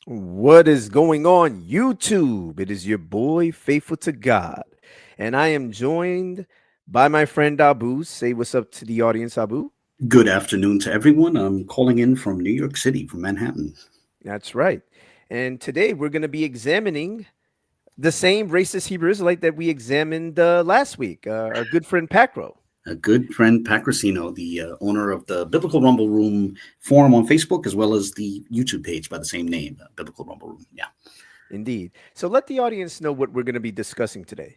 What is going on, YouTube? It is your boy, Faithful to God. And I am joined by my friend Abu. Say what's up to the audience, Abu. Good afternoon to everyone. I'm calling in from New York City, from Manhattan. That's right. And today we're going to be examining the same racist Hebrew Israelite that we examined last week, our good friend Pacro. A good friend, Pacroseeno, the owner of the Biblical Rumble Room forum on Facebook, as well as the YouTube page by the same name, Biblical Rumble Room. Yeah. Indeed. So let the audience know what we're going to be discussing today.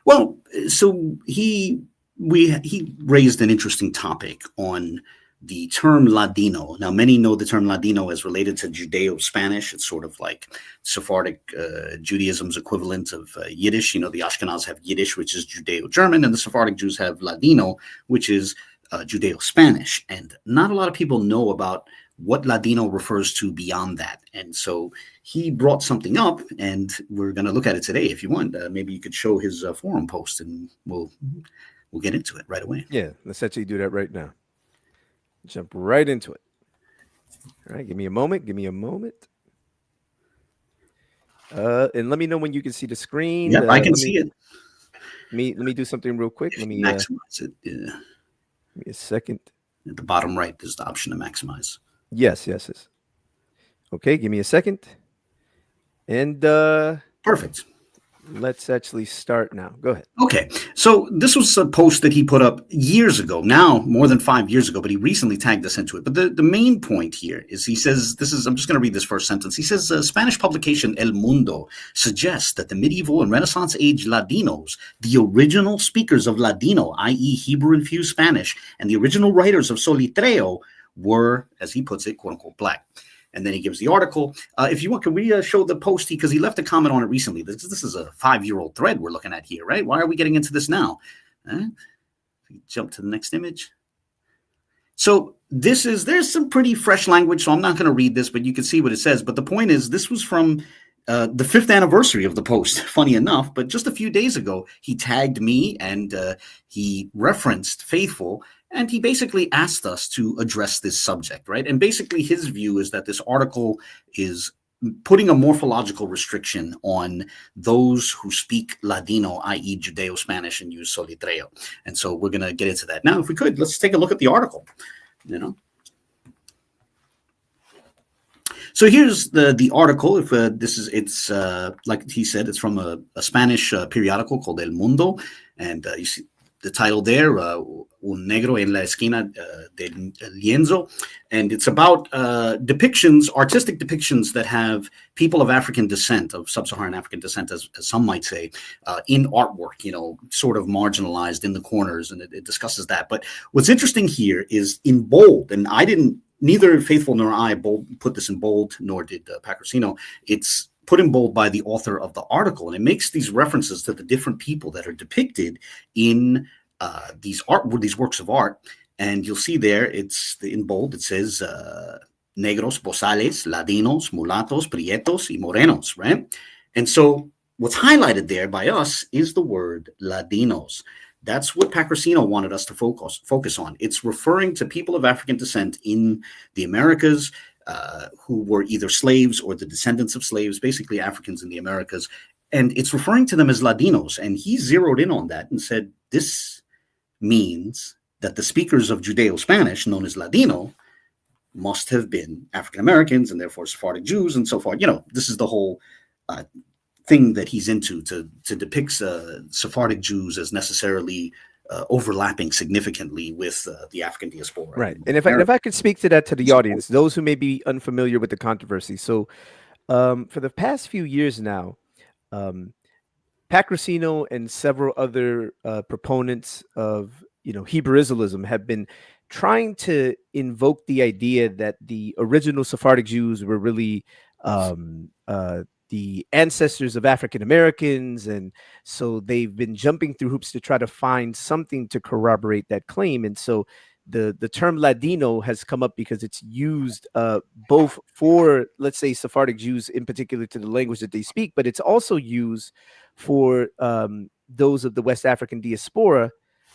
Well, so he raised an interesting topic on the term Ladino. Now, many know the term Ladino as related to Judeo-Spanish. It's sort of like Sephardic Judaism's equivalent of Yiddish. You know, the Ashkenaz have Yiddish, which is Judeo-German, and the Sephardic Jews have Ladino, which is Judeo-Spanish. And not a lot of people know about what Ladino refers to beyond that. And so he brought something up, and we're going to look at it today. If you want, maybe you could show his forum post, and we'll get into it right away. Yeah, let's actually do that right now. Jump right into it. All right, give me a moment. And let me know when you can see the screen. Yeah, I can see it. Let me do something real quick. Let me maximize it. Yeah. Give me a second. At the bottom right, there's the option to maximize. Yes. Okay, give me a second. And perfect. Let's actually start now. Go ahead. Okay, so this was a post that he put up years ago, now more than 5 years ago, but he recently tagged us into it. But the main point here is he says, I'm just going to read this first sentence. He says, Spanish publication El Mundo suggests that the medieval and Renaissance age Ladinos, the original speakers of Ladino, i.e. Hebrew-infused Spanish, and the original writers of Solitreo were, as he puts it, quote-unquote, black. And then he gives the article. If you want, can we show the post? Because he left a comment on it recently. This is a 5-year-old thread we're looking at here, right? Why are we getting into this now? Jump to the next image. So there's some pretty fresh language, so I'm not going to read this, but you can see what it says. But the point is, this was from the 5th anniversary of the post, funny enough. But just a few days ago, he tagged me and he referenced Faithful. And he basically asked us to address this subject, right? And basically his view is that this article is putting a morphological restriction on those who speak Ladino, i.e. Judeo-Spanish, and use Solitreo. And so we're going to get into that. Now, if we could, let's take a look at the article, So here's the article. If it's like he said, it's from a Spanish periodical called El Mundo. And you see the title there, Un Negro en la Esquina de Lienzo. And it's about artistic depictions that have people of African descent, of sub-Saharan African descent, as some might say, in artwork, sort of marginalized in the corners. And it discusses that. But what's interesting here is in bold, and neither Faithful nor I put this in bold, nor did Pacroseeno. It's put in bold by the author of the article, and it makes these references to the different people that are depicted in these works of art. And you'll see there, it's in bold. It says negros, bozales, ladinos, mulatos, prietos, y morenos, right? And so what's highlighted there by us is the word Ladinos. That's what Pacroseeno wanted us to focus on. It's referring to people of African descent in the Americas, who were either slaves or the descendants of slaves, basically Africans in the Americas. And it's referring to them as Ladinos. And he zeroed in on that and said, this means that the speakers of Judeo-Spanish, known as Ladino, must have been African Americans and therefore Sephardic Jews and so forth. This is the whole thing that he's into, to depict Sephardic Jews as necessarily overlapping significantly with the African diaspora. Right. And if I could speak to that to the audience, those who may be unfamiliar with the controversy. So for the past few years now, Pacroseeno and several other proponents of Hebrew Israelism have been trying to invoke the idea that the original Sephardic Jews were really the ancestors of African Americans, and so they've been jumping through hoops to try to find something to corroborate that claim. And so the term Ladino has come up because it's used both for, let's say, Sephardic Jews in particular to the language that they speak, but it's also used for those of the West African diaspora.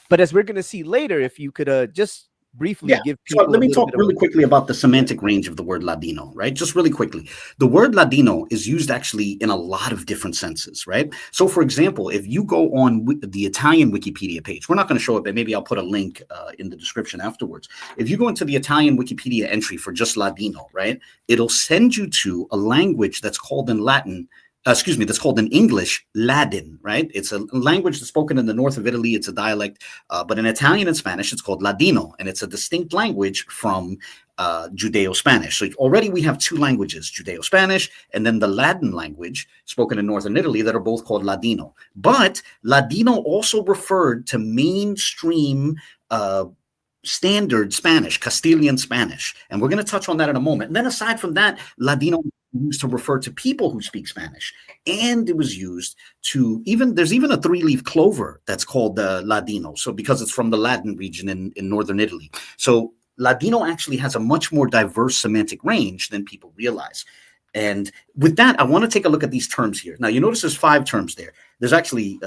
But as we're going to see later, if you could just briefly Yeah. give So people let a me little talk bit of really a quickly about the semantic range of the word Ladino, right? Just really quickly. The word Ladino is used actually in a lot of different senses, right? So, for example, if you go on the Italian Wikipedia page, we're not going to show it, but maybe I'll put a link in the description afterwards. If you go into the Italian Wikipedia entry for just Ladino, right, it'll send you to a language that's called in Latin, that's called in English, Ladin, right? It's a language that's spoken in the north of Italy. It's a dialect, but in Italian and Spanish, it's called Ladino, and it's a distinct language from Judeo-Spanish. So already we have two languages, Judeo-Spanish, and then the Latin language spoken in northern Italy that are both called Ladino. But Ladino also referred to mainstream standard Spanish, Castilian Spanish. And we're going to touch on that in a moment. And then aside from that, Ladino used to refer to people who speak Spanish. And it was used to there's even a 3-leaf clover that's called Ladino. So because it's from the Latin region in northern Italy. So Ladino actually has a much more diverse semantic range than people realize. And with that, I want to take a look at these terms here. Now, you notice there's 5 terms there. There's actually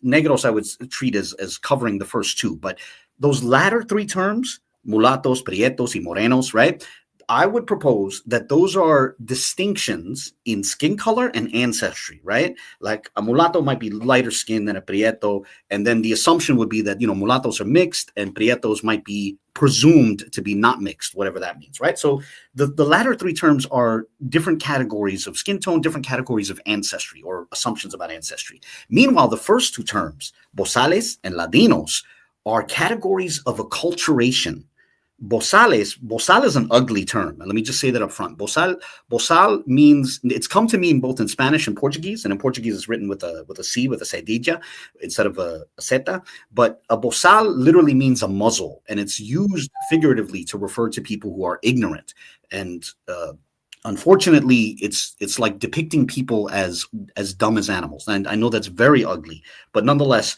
negros I would treat as covering the first 2, but those latter 3 terms, mulatos, prietos, y morenos, right? I would propose that those are distinctions in skin color and ancestry, right? Like a mulatto might be lighter skin than a prieto, and then the assumption would be that, mulattos are mixed and prietos might be presumed to be not mixed, whatever that means, right? So the latter 3 terms are different categories of skin tone, different categories of ancestry or assumptions about ancestry. Meanwhile, the first 2 terms, bozales and ladinos, are categories of acculturation. Bozal is an ugly term. And let me just say that up front. Bozal means, it's come to mean both in Spanish and Portuguese. And in Portuguese, it's written with a C, with a cedilla, instead of a zeta. But a bozal literally means a muzzle. And it's used figuratively to refer to people who are ignorant. And unfortunately, it's like depicting people as dumb as animals. And I know that's very ugly. But nonetheless,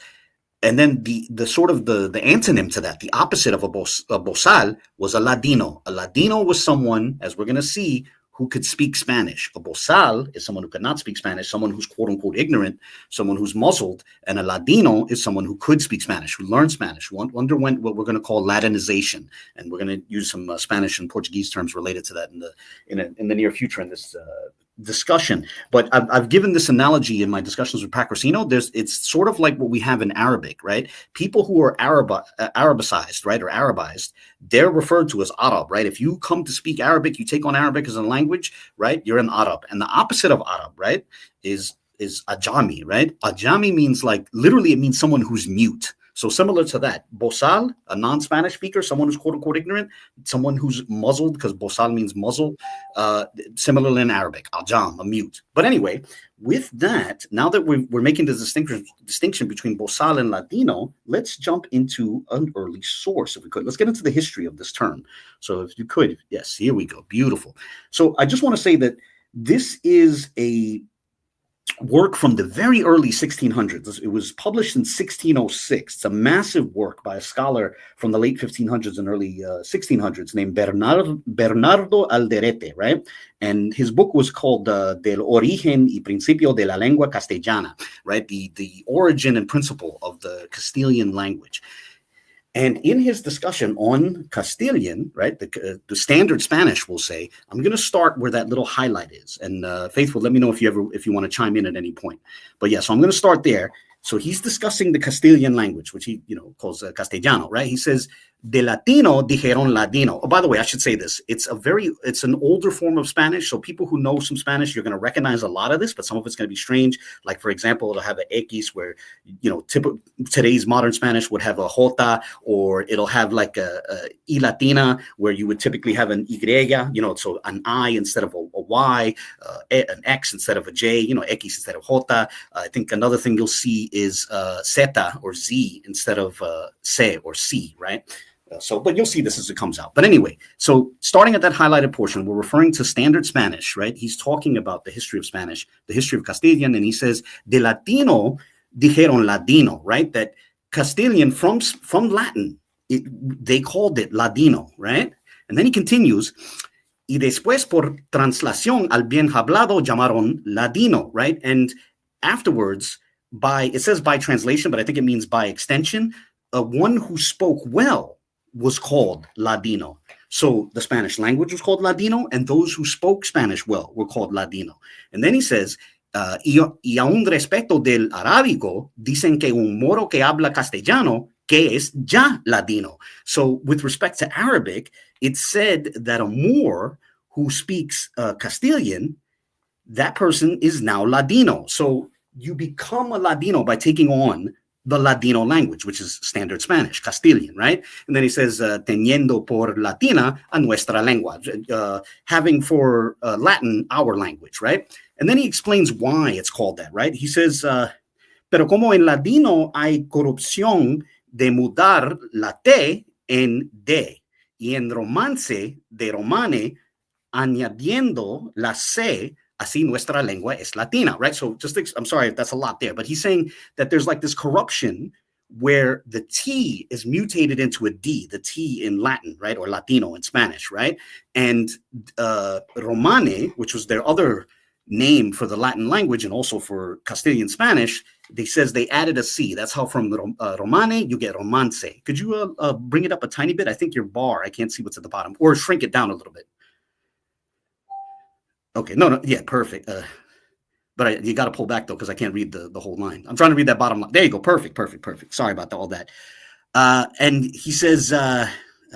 and then the sort of the antonym to that, the opposite of a bozal, was a Ladino. A Ladino was someone, as we're going to see, who could speak Spanish. A bozal is someone who could not speak Spanish, someone who's quote unquote ignorant, someone who's muzzled. And a Ladino is someone who could speak Spanish, who learned Spanish, who underwent what we're going to call Latinization. And we're going to use some Spanish and Portuguese terms related to that in the near future in this discussion. But I've given this analogy in my discussions with Pacroseeno. It's sort of like what we have in Arabic, right? People who are Arabicized, right, or Arabized, they're referred to as Arab, right? If you come to speak Arabic, you take on Arabic as a language, right? You're an Arab. And the opposite of Arab, right, is Ajami, right? Ajami means literally it means someone who's mute. So similar to that, bozal, a non-Spanish speaker, someone who's quote unquote ignorant, someone who's muzzled, because bozal means muzzle, similarly in Arabic, ajam, a mute. But anyway, with that, now that we're making this distinction between bozal and Ladino, let's jump into an early source, if we could. Let's get into the history of this term. So if you could, yes, here we go, beautiful. So I just want to say that this is a work from the very early 1600s. It was published in 1606. It's a massive work by a scholar from the late 1500s and early 1600s named Bernardo Alderete, right? And his book was called Del Origen y Principio de la Lengua Castellana, right? The origin and principle of the Castilian language. And in his discussion on Castilian, right, the standard Spanish, we'll say, I'm going to start where that little highlight is. And Faithful, let me know if you want to chime in at any point. But yeah, so I'm going to start there. So he's discussing the Castilian language, which he calls Castellano, right? He says, de Latino dijeron Ladino. Oh, by the way, I should say this. It's an older form of Spanish. So people who know some Spanish, you're going to recognize a lot of this, but some of it's going to be strange. Like, for example, it'll have an X where, today's modern Spanish would have a J, or it'll have like a Y Latina where you would typically have an Y, so an I instead of a Y, an X instead of a J, X instead of J. I think another thing you'll see is Zeta or Z instead of C or C, right? But you'll see this as it comes out. But anyway, so starting at that highlighted portion, we're referring to standard Spanish, right? He's talking about the history of Spanish, the history of Castilian, and he says, de Latino dijeron Ladino, right? That Castilian from Latin, they called it Ladino, right? And then he continues, y después por translación al bien hablado llamaron Ladino, right? And afterwards, it says by translation, but I think it means by extension, one who spoke well was called Ladino. So the Spanish language was called Ladino, and those who spoke Spanish well were called Ladino. And then he says, y aún respecto del arábigo, dicen que un moro que habla castellano, que es ya Ladino. So with respect to Arabic, it's said that a Moor who speaks Castilian, that person is now Ladino. So you become a Ladino by taking on the Ladino language, which is standard Spanish, Castilian, right? And then he says, teniendo por Latina a nuestra lengua, having for Latin our language, right? And then he explains why it's called that, right? He says, pero como en Ladino hay corrupción de mudar la T en D, y en romance de romane añadiendo la C, así nuestra lengua es latina, right? So I'm sorry if that's a lot there, but he's saying that there's like this corruption where the T is mutated into a D, the T in Latin, right? Or Latino in Spanish, right? And Romane, which was their other name for the Latin language and also for Castilian Spanish, they says they added a C. That's how from Romane, you get romance. Could you bring it up a tiny bit? I think your bar, I can't see what's at the bottom, or shrink it down a little bit. Okay, no, yeah, perfect. But you got to pull back, though, because I can't read the whole line. I'm trying to read that bottom line. There you go. Perfect. Sorry about all that. And he says, I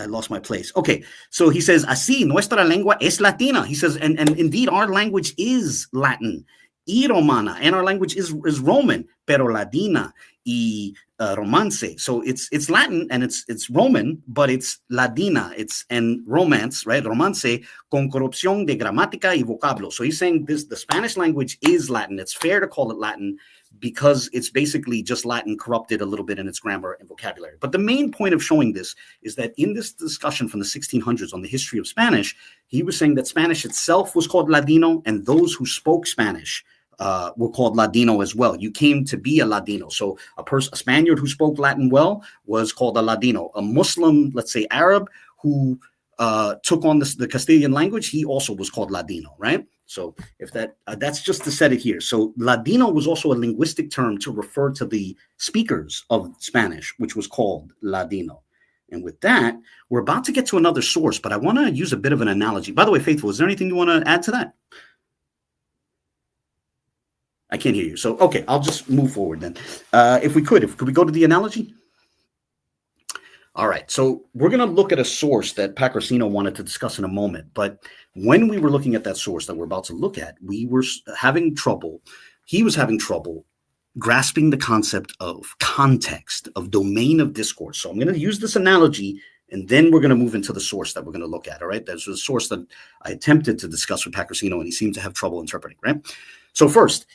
lost my place. Okay, so he says, así, nuestra lengua es latina. He says, and indeed, our language is Latin. Y romana, and our language is Roman, pero ladina y romance. So it's Latin and it's Roman, but it's ladina, and romance, right? Romance con corrupción de gramática y vocablo. So he's saying the Spanish language is Latin. It's fair to call it Latin because it's basically just Latin corrupted a little bit in its grammar and vocabulary. But the main point of showing this is that in this discussion from the 1600s on the history of Spanish, he was saying that Spanish itself was called Ladino, and those who spoke Spanish were called Ladino as well. You came to be a Ladino. So a Spaniard who spoke Latin well was called a Ladino. A Muslim, let's say Arab, who took on the Castilian language, he also was called Ladino, right? So if that's just to set it here. So Ladino was also a linguistic term to refer to the speakers of Spanish, which was called Ladino. And with that, we're about to get to another source, but I want to use a bit of an analogy. By the way, Faithful, is there anything you want to add to that? I can't hear you. So, okay, I'll just move forward then. Could we go to the analogy? All right, so we're going to look at a source that Pacroseeno wanted to discuss in a moment. But when we were looking at that source that we're about to look at, he was having trouble grasping the concept of context, of domain of discourse. So I'm going to use this analogy, and then we're going to move into the source that we're going to look at, all right? There's a source that I attempted to discuss with Pacroseeno, and he seemed to have trouble interpreting, right? So first,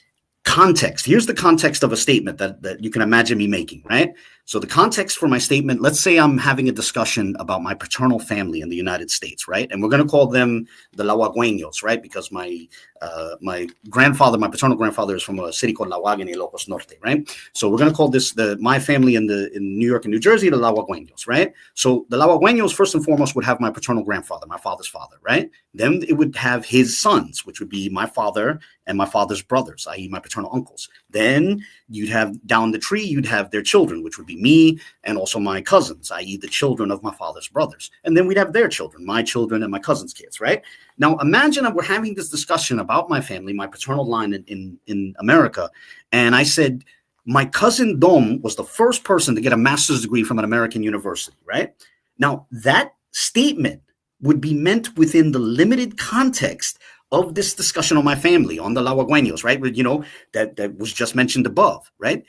context. Here's the context of a statement that you can imagine me making, right? So the context for my statement, let's say I'm having a discussion about my paternal family in the United States, right? And we're going to call them the Lahuagüeños, right? Because my paternal grandfather is from a city called Lahuaga in Ilocos Norte, right? So we're going to call this my family in New York and New Jersey, the Lahuagüeños, right? So the Lahuagüeños, first and foremost, would have my paternal grandfather, my father's father, right? Then it would have his sons, which would be my father and my father's brothers, i.e. my paternal uncles. Then you'd have down the tree, you'd have their children, which would be me and also my cousins, i.e. the children of my father's brothers. And then we'd have their children, my children and my cousins' kids, right? Now, imagine that we're having this discussion about my family, my paternal line in America. And I said, my cousin Dom was the first person to get a master's degree from an American university, right? Now, that statement would be meant within the limited context of this discussion on my family, on the Lahuagüeños, right? You know, that was just mentioned above, right?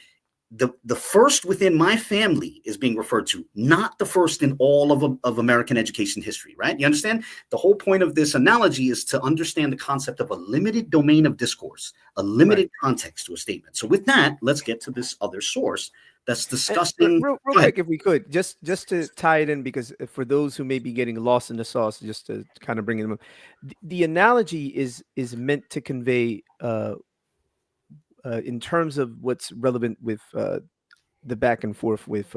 The first within my family is being referred to, not the first in all of American education history, right? You understand? The whole point of this analogy is to understand the concept of a limited domain of discourse, a limited context to a statement. So with that, let's get to this other source that's discussing. Real quick, if we could, just to tie it in, because for those who may be getting lost in the sauce, just to kind of bring them up, the analogy is meant to convey in terms of what's relevant with the back and forth with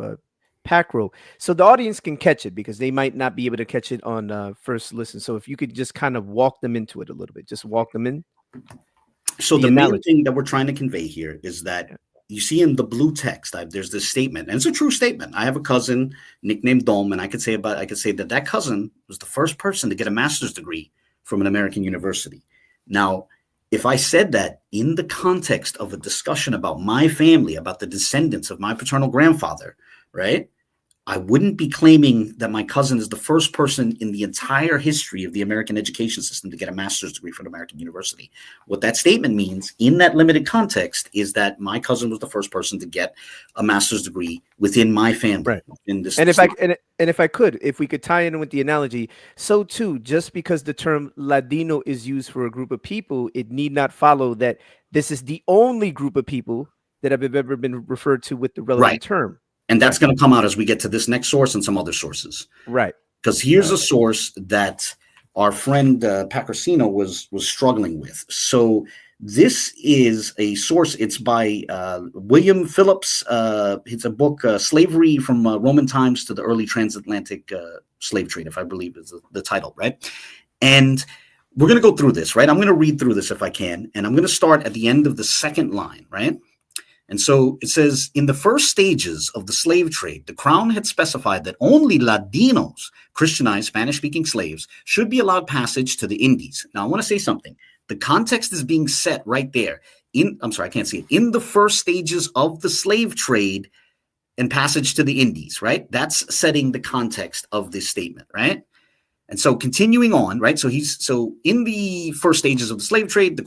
Pacro, so the audience can catch it, because they might not be able to catch it on first listen. So if you could just kind of walk them into it a little bit, just walk them in. So the main thing that we're trying to convey here is that you see in the blue text, there's this statement, and it's a true statement. I have a cousin nicknamed Dom, and I could say that cousin was the first person to get a master's degree from an American university. Now, if I said that in the context of a discussion about my family, about the descendants of my paternal grandfather, right, I wouldn't be claiming that my cousin is the first person in the entire history of the American education system to get a master's degree from an American university. What that statement means in that limited context is that my cousin was the first person to get a master's degree within my family. Right. In this, and if we could tie in with the analogy, so too, just because the term Ladino is used for a group of people, it need not follow that this is the only group of people that have ever been referred to with the relevant term. And that's going to come out as we get to this next source and some other sources. Right. Because here's a source that our friend Pacroseeno was struggling with. So this is a source. It's by William Phillips. It's a book, Slavery from Roman Times to the Early Transatlantic Slave Trade, if I believe is the title, right? And we're going to go through this, right? I'm going to read through this if I can. And I'm going to start at the end of the second line, right? And so it says, in the first stages of the slave trade, the crown had specified that only Ladinos, Christianized Spanish-speaking slaves, should be allowed passage to the Indies. Now, I want to say something. The context is being set right there. I'm sorry, I can't see it. In the first stages of the slave trade and passage to the Indies, right? That's setting the context of this statement, right? And so continuing on, right? So in the first stages of the slave trade, the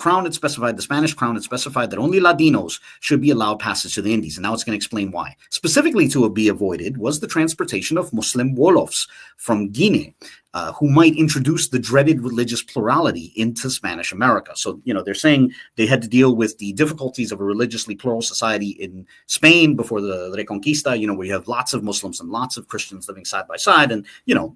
Spanish crown had specified that only Ladinos should be allowed passage to the Indies. And now it's going to explain why. Specifically to be avoided was the transportation of Muslim Wolofs from Guinea, who might introduce the dreaded religious plurality into Spanish America. So, they're saying they had to deal with the difficulties of a religiously plural society in Spain before the Reconquista, where you have lots of Muslims and lots of Christians living side by side. And,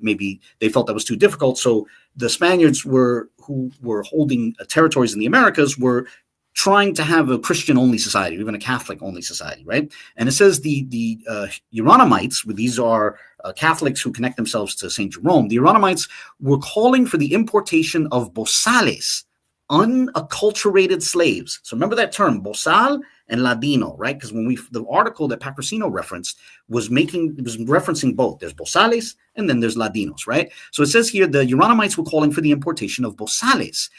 maybe they felt that was too difficult. So the Spaniards who were holding territories in the Americas were trying to have a Christian-only society, even a Catholic-only society, right? And it says the Hieronymites, these are Catholics who connect themselves to St. Jerome, the Hieronymites were calling for the importation of bozales, unacculturated slaves. So remember that term, bozal and Ladino, right? Because the article that Pacroseeno referenced was referencing both. There's bozales and then there's Ladinos, right? So it says here the Hieronymites were calling for the importation of bozales,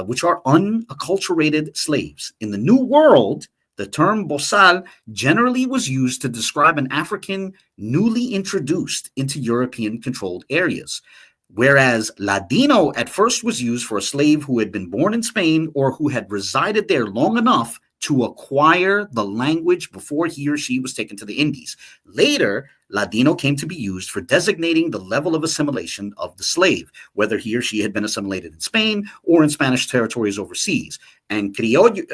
which are unacculturated slaves. In the New World, the term bozal generally was used to describe an African newly introduced into European-controlled areas, whereas Ladino at first was used for a slave who had been born in Spain or who had resided there long enough to acquire the language before he or she was taken to the Indies. Later, Ladino came to be used for designating the level of assimilation of the slave, whether he or she had been assimilated in Spain or in Spanish territories overseas. And criollo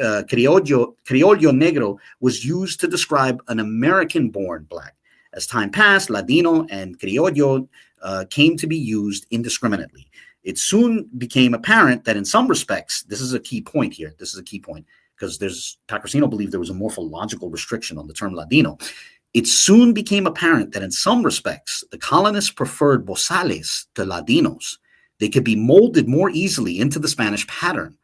negro was used to describe an American-born black. As time passed, Ladino and criollo came to be used indiscriminately. It soon became apparent that in some respects, this is a key point here. This is a key point because Pacroseeno believed there was a morphological restriction on the term Ladino. It soon became apparent that in some respects, the colonists preferred bozales to Ladinos. They could be molded more easily into the Spanish pattern.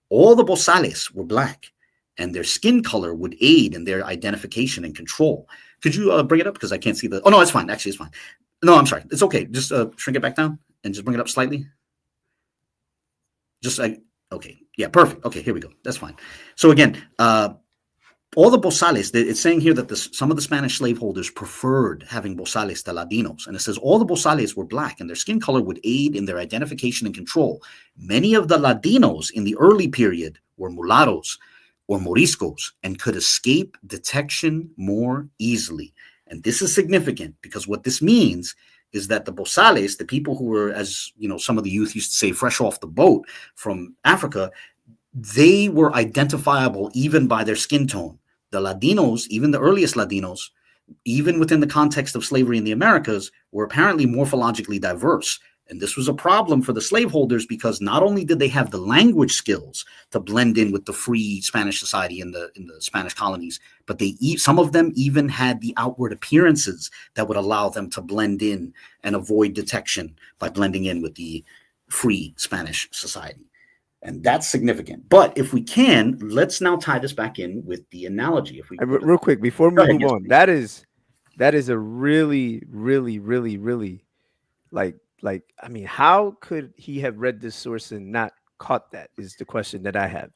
All the bozales were black, and their skin color would aid in their identification and control. Could you bring it up? Because I can't see the... Oh, no, it's fine. Actually, it's fine. No, I'm sorry. It's okay. Just shrink it back down and just bring it up slightly. Okay. Yeah, perfect. Okay, here we go. That's fine. So again, all the bozales, it's saying here that some of the Spanish slaveholders preferred having bozales to Ladinos. And it says all the bozales were black and their skin color would aid in their identification and control. Many of the Ladinos in the early period were mulattoes or moriscos and could escape detection more easily. And this is significant because what this means is that the bozales, the people who were, as some of the youth used to say, fresh off the boat from Africa, they were identifiable even by their skin tone. The Ladinos, even the earliest Ladinos, even within the context of slavery in the Americas, were apparently morphologically diverse. And this was a problem for the slaveholders because not only did they have the language skills to blend in with the free Spanish society in the Spanish colonies, but some of them even had the outward appearances that would allow them to blend in and avoid detection by blending in with the free Spanish society. And that's significant. But if we can, let's now tie this back in with the analogy. If we Real quick before we Go ahead, move yes, on, please. that is a really, really, really, really like I mean, how could he have read this source and not caught that? Is the question that I have.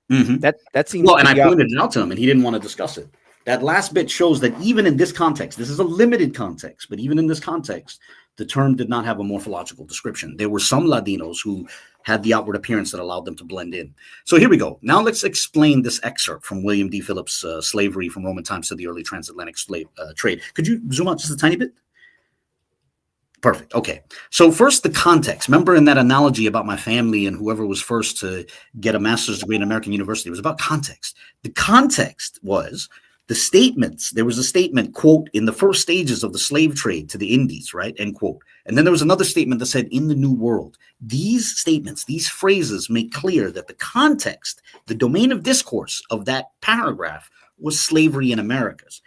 Mhm. That seems Well, and I pretty pointed obvious. it out to him, and he didn't want to discuss it. That last bit shows that even in this context, this is a limited context, but even in this context, the term did not have a morphological description. There were some Ladinos who had the outward appearance that allowed them to blend in. So here we go. Now let's explain this excerpt from William D. Phillips' Slavery from Roman Times to the Early Transatlantic Slave Trade. Could you zoom out just a tiny bit? Perfect. Okay. So first, the context. Remember in that analogy about my family and whoever was first to get a master's degree in American university, it was about context. The context was the statements. There was a statement, quote, in the first stages of the slave trade to the Indies, right, end quote. And then there was another statement that said, in the New World. These statements, these phrases make clear that the context, the domain of discourse of that paragraph was slavery in Americas.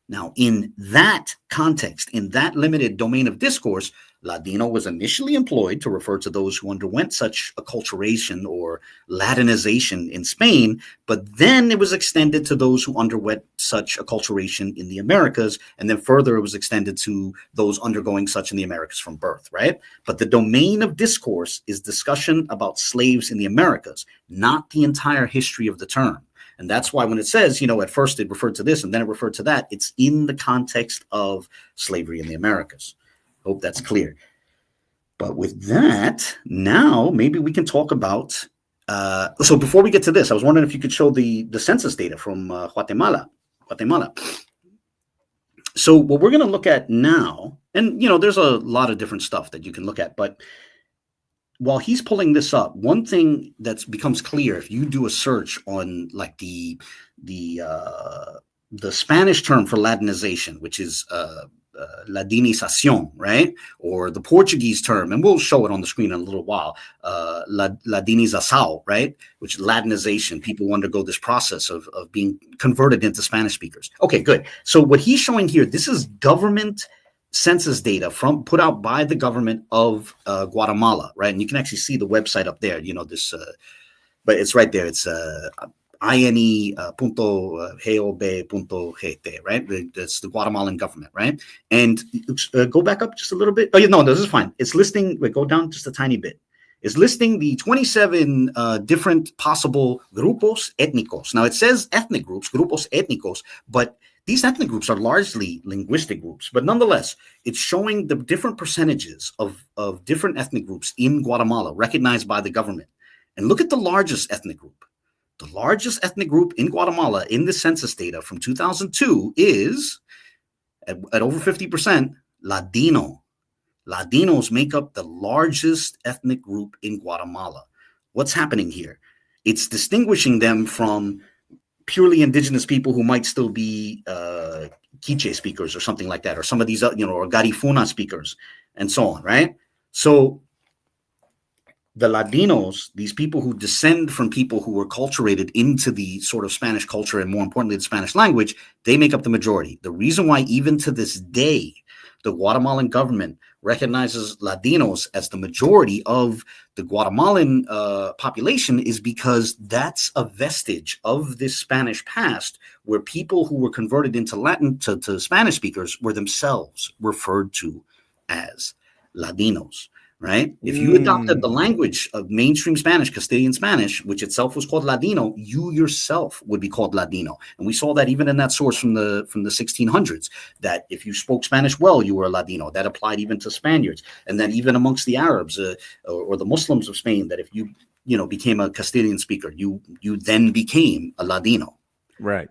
Now, in that context, in that limited domain of discourse, Ladino was initially employed to refer to those who underwent such acculturation or Latinization in Spain, but then it was extended to those who underwent such acculturation in the Americas, and then further it was extended to those undergoing such in the Americas from birth, right? But the domain of discourse is discussion about slaves in the Americas, not the entire history of the term. And that's why when it says, at first it referred to this and then it referred to that, it's in the context of slavery in the Americas. Hope that's clear. But with that, now maybe we can talk about, so before we get to this, I was wondering if you could show the census data from Guatemala. So what we're going to look at now, and, there's a lot of different stuff that you can look at, but while he's pulling this up, one thing that becomes clear if you do a search on like the Spanish term for Latinization, which is Ladinización, right? Or the Portuguese term, and we'll show it on the screen in a little while, Ladinização, right? Which is Latinization. People undergo this process of being converted into Spanish speakers. Okay, good. So what he's showing here, this is government census data put out by the government of Guatemala, right? And you can actually see the website up there, this, but it's right there. It's ine.gov.gt, right? That's the Guatemalan government, right? And go back up just a little bit. Oh, yeah, no, this is fine. It's listing, go down just a tiny bit. It's listing the 27 different possible grupos étnicos. Now, it says ethnic groups, grupos étnicos, but these ethnic groups are largely linguistic groups, but nonetheless, it's showing the different percentages of different ethnic groups in Guatemala recognized by the government. And look at the largest ethnic group. The largest ethnic group in Guatemala in the census data from 2002 is, at over 50%, Ladino. Ladinos make up the largest ethnic group in Guatemala. What's happening here? It's distinguishing them from purely indigenous people who might still be Quiche speakers or something like that, or some of these, or Garifuna speakers and so on, right? So the Ladinos, these people who descend from people who were culturated into the sort of Spanish culture and more importantly, the Spanish language, they make up the majority. The reason why even to this day, the Guatemalan government recognizes Ladinos as the majority of the Guatemalan population is because that's a vestige of this Spanish past where people who were converted into Latin to Spanish speakers were themselves referred to as Ladinos, right? If you adopted the language of mainstream Spanish, Castilian Spanish, which itself was called Ladino, you yourself would be called Ladino. And we saw that even in that source from the 1600s, that if you spoke Spanish well, you were a Ladino. That applied even to Spaniards. And then even amongst the Arabs or the Muslims of Spain, that if you became a Castilian speaker, you then became a Ladino. Right.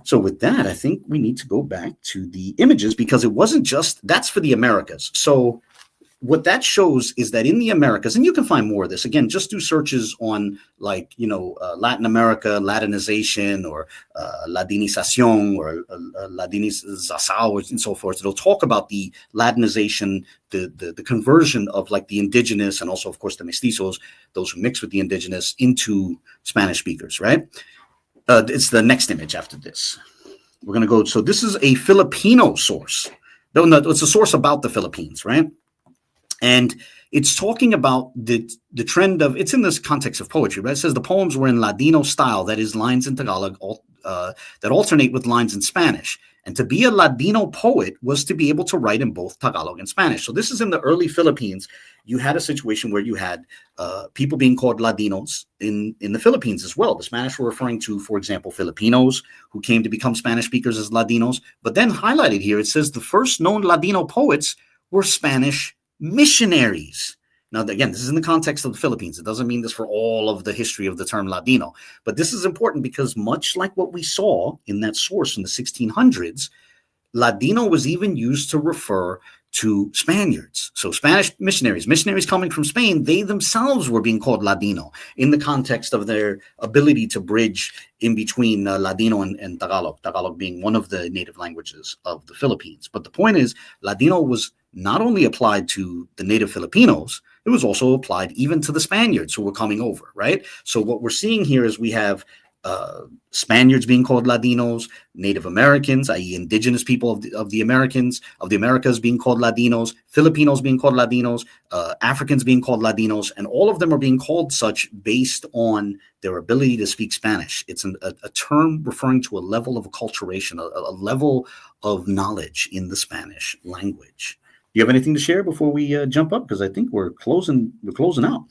So with that, I think we need to go back to the images because it wasn't just, that's for the Americas. So what that shows is that in the Americas, and you can find more of this, again, just do searches on Latin America, Latinization, or Ladinización, or Ladinização, and so forth. It'll talk about the Latinization, the conversion of like the indigenous and also, of course, the mestizos, those who mix with the indigenous, into Spanish speakers, right? It's the next image after this. We're going to go, so this is a Filipino source. No, it's a source about the Philippines, right? And it's talking about the trend of, it's in this context of poetry, right? It says the poems were in Ladino style, that is lines in Tagalog that alternate with lines in Spanish. And to be a Ladino poet was to be able to write in both Tagalog and Spanish. So this is in the early Philippines. You had a situation where you had people being called Ladinos in the Philippines as well. The Spanish were referring to, for example, Filipinos who came to become Spanish speakers as Ladinos. But then highlighted here, it says the first known Ladino poets were Spanish missionaries. Now, again, this is in the context of the Philippines. It doesn't mean this for all of the history of the term Ladino. But this is important because much like what we saw in that source in the 1600s, Ladino was even used to refer to Spaniards. So Spanish missionaries coming from Spain, they themselves were being called Ladino in the context of their ability to bridge in between Ladino and Tagalog being one of the native languages of the Philippines. But the point is, Ladino was not only applied to the native Filipinos, it was also applied even to the Spaniards who were coming over, right? So what we're seeing here is we have Spaniards being called Ladinos, Native Americans, i.e. indigenous people of the Americas being called Ladinos, Filipinos being called Ladinos, Africans being called Ladinos, and all of them are being called such based on their ability to speak Spanish. It's a term referring to a level of acculturation, a level of knowledge in the Spanish language. Do you have anything to share before we jump up? Because I think we're closing out.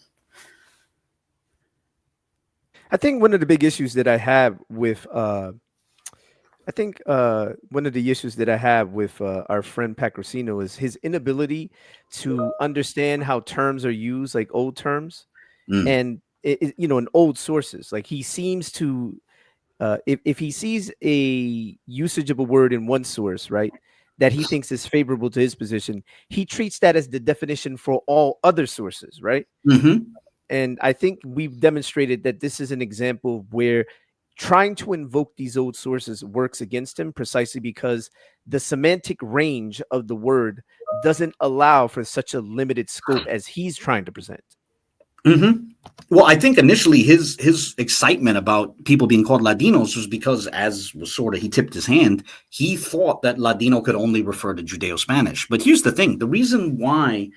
I think one of the big issues that I have with our friend Pacroseeno is his inability to understand how terms are used, like old terms, and in old sources. Like he seems to, if he sees a usage of a word in one source, right, that he thinks is favorable to his position, he treats that as the definition for all other sources, right? Mm-hmm. And I think we've demonstrated that this is an example where trying to invoke these old sources works against him, precisely because the semantic range of the word doesn't allow for such a limited scope as he's trying to present. Mm-hmm. Well, I think initially his excitement about people being called Ladinos was because, as was sort of, he tipped his hand, he thought that Ladino could only refer to Judeo-Spanish. But here's the thing. The reason why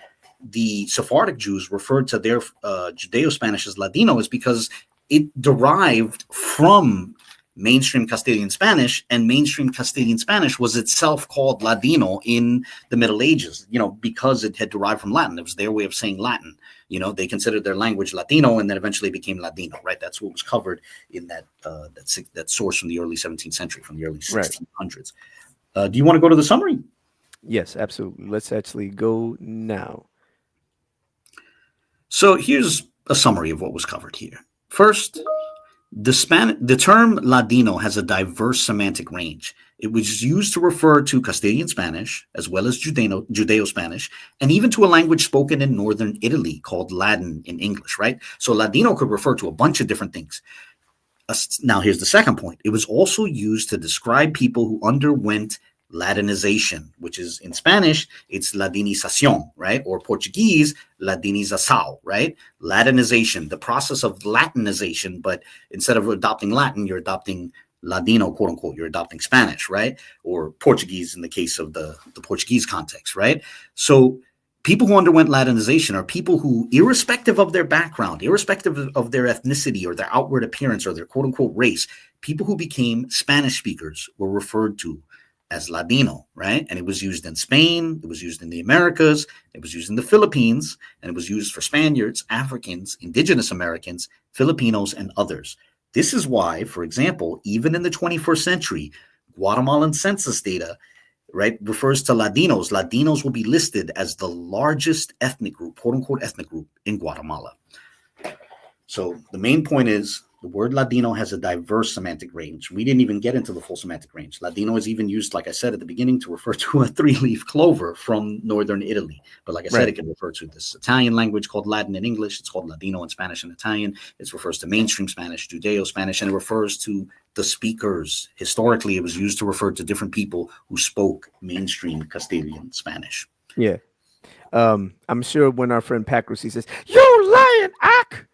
the Sephardic Jews referred to their Judeo-Spanish as Ladino is because it derived from mainstream Castilian Spanish, and mainstream Castilian Spanish was itself called Ladino in the Middle Ages, because it had derived from Latin. It was their way of saying Latin. They considered their language Latino, and then eventually became Ladino, right? That's what was covered in that source from the early 17th century, from the early 1600s. Right. Do you want to go to the summary? Yes, absolutely. Let's actually go now. So here's a summary of what was covered here. First, the term Ladino has a diverse semantic range. It was used to refer to Castilian Spanish, as well as Judeo-Spanish, and even to a language spoken in northern Italy called Latin in English, right? So Ladino could refer to a bunch of different things. Now, here's the second point. It was also used to describe people who underwent Latinization, which is in Spanish, it's Ladinización, right? Or Portuguese, Ladinização, right? Latinization, the process of Latinization, but instead of adopting Latin, you're adopting Ladino, quote unquote, you're adopting Spanish, right? Or Portuguese in the case of the Portuguese context, right? So people who underwent Latinization are people who, irrespective of their background, irrespective of their ethnicity or their outward appearance or their quote unquote race, people who became Spanish speakers were referred to as Ladino, right? And it was used in Spain, it was used in the Americas, it was used in the Philippines, and it was used for Spaniards, Africans, indigenous Americans, Filipinos, and others. This is why, for example, even in the 21st century, Guatemalan census data, right, refers to Ladinos. Ladinos will be listed as the largest ethnic group, quote unquote ethnic group in Guatemala. So the main point is, the word Ladino has a diverse semantic range. We didn't even get into the full semantic range. Ladino is even used, like I said at the beginning, to refer to a three-leaf clover from northern Italy. But like I said, it can refer to this Italian language called Latin in English. It's called Ladino in Spanish and Italian. It refers to mainstream Spanish, Judeo-Spanish, and it refers to the speakers. Historically, it was used to refer to different people who spoke mainstream Castilian Spanish. Yeah. I'm sure when our friend Pacroseeno says, "You lying ack!"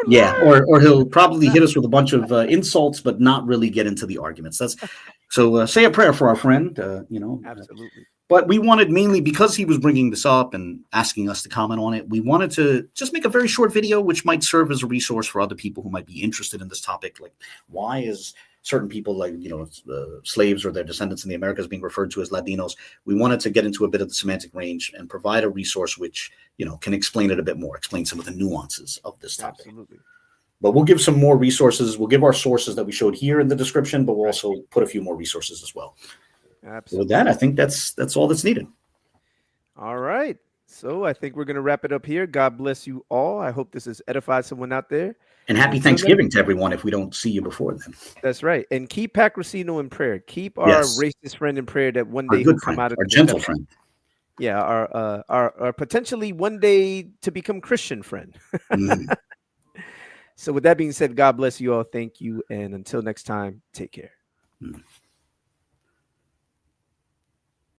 Yeah, or he'll probably hit us with a bunch of insults, but not really get into the arguments. So say a prayer for our friend, Absolutely. But we wanted, mainly because he was bringing this up and asking us to comment on it, we wanted to just make a very short video, which might serve as a resource for other people who might be interested in this topic. Like, why is certain people, like, slaves or their descendants in the Americas, being referred to as Ladinos? We wanted to get into a bit of the semantic range and provide a resource which, can explain it a bit more, explain some of the nuances of this topic. Absolutely. But we'll give some more resources. We'll give our sources that we showed here in the description, but we'll also put a few more resources as well. Absolutely. With that, I think that's all that's needed. All right. So I think we're going to wrap it up here. God bless you all. I hope this has edified someone out there. And happy Thanksgiving to everyone if we don't see you before then. That's right. And keep Pacroseeno in prayer. Keep our racist friend in prayer that one day he'll come out of our gentle friend. Yeah, our potentially one day to become Christian friend. So with that being said, God bless you all. Thank you. And until next time, take care.